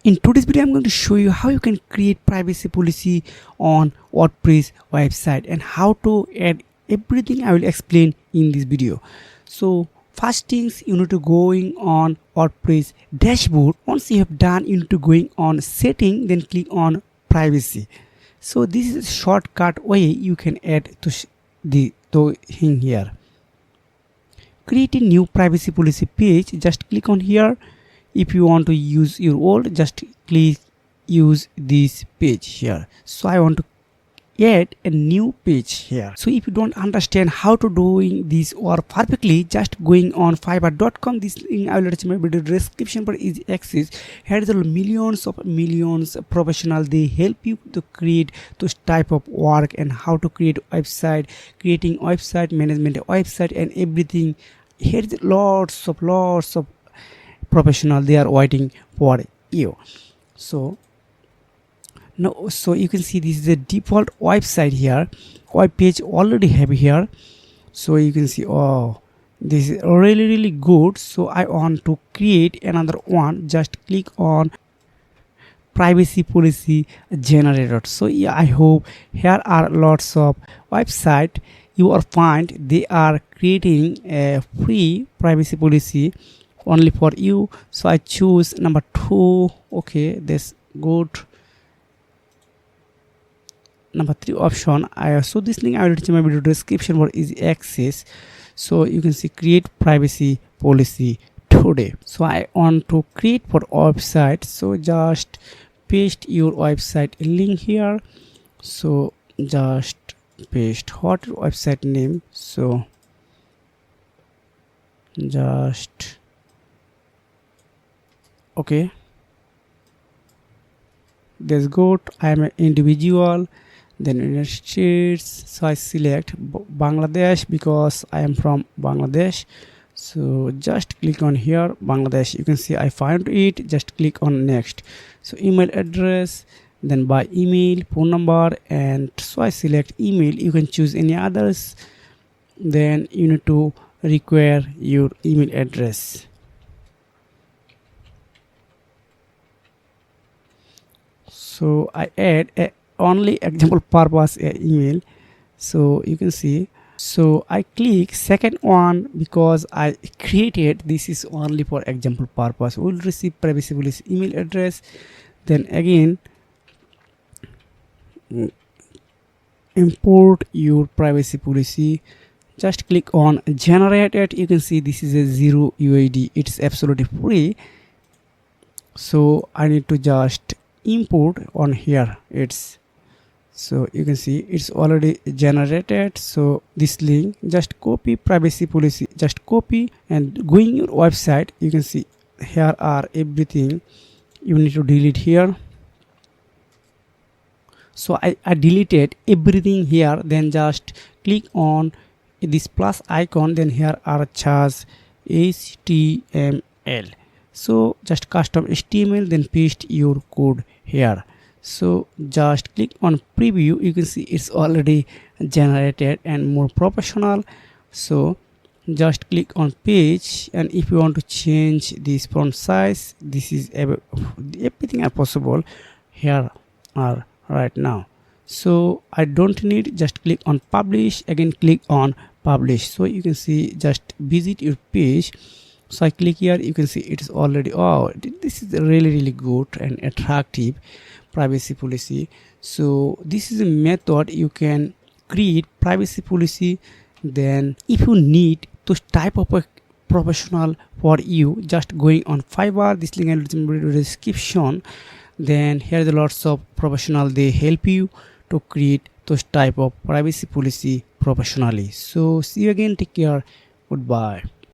In today's video, I'm going to show you how you can create privacy policy on WordPress website and how to add everything I will explain in this video. So first things, you need to going on WordPress dashboard. Once you have done, you need to going on setting, then click on privacy. So this is a shortcut way you can add to the thing here. Create a new privacy policy page. Just click on here. If you want to use your old, just click use this page here. So I want to add a new page here. So if you don't understand how to doing this or perfectly, just going on fiverr.com. This link I will let my video description for easy access. Here is millions of professionals. They help you to create those type of work and how to create website, creating website management, website and everything. Here is lots of professional, they are waiting for you. So now, so you can see this is the default website here, web page already have here. So you can see, oh, this is really good. So I want to create another one. Just click on privacy policy generator. So yeah, I hope here are lots of website you will find they are creating a free privacy policy only for you. So I choose number 2. Okay, this good. Number 3 option. So this link I will in my video description for easy access. So you can see create privacy policy today. So I want to create for website. So just paste your website link here. So just paste what website name. So just okay, that's good. I am an individual, then United States. So I select Bangladesh because I am from Bangladesh. So just click on here Bangladesh. You can see I found it. Just click on next. So email address, then by email, phone number, and so I select email. You can choose any others. Then you need to require your email address. So I add only example purpose email. So you can see. So I click second one because I created this is only for example purpose. Will receive privacy policy email address. Then again import your privacy policy. Just click on generate it. You can see this is a 0 UID. It's absolutely free. So I need to just import on here. It's so you can see it's already generated. So this link, just copy privacy policy, just copy and going your website. You can see here are everything you need to delete here. So I deleted everything here. Then just click on this plus icon. Then here are charts HTML. So just custom HTML, then paste your code here. So just click on preview. You can see it's already generated and more professional. So just click on page, and if you want to change this font size, this is everything are possible here are right now. So I don't need, just click on publish, again click on publish. So you can see just visit your page. So I click here. You can see it is already, oh, this is really good and attractive privacy policy. So this is a method you can create privacy policy. Then if you need those type of a professional for you, just going on Fiverr, this link in the description. Then here are lots of professional, they help you to create those type of privacy policy professionally. So see you again, take care, goodbye.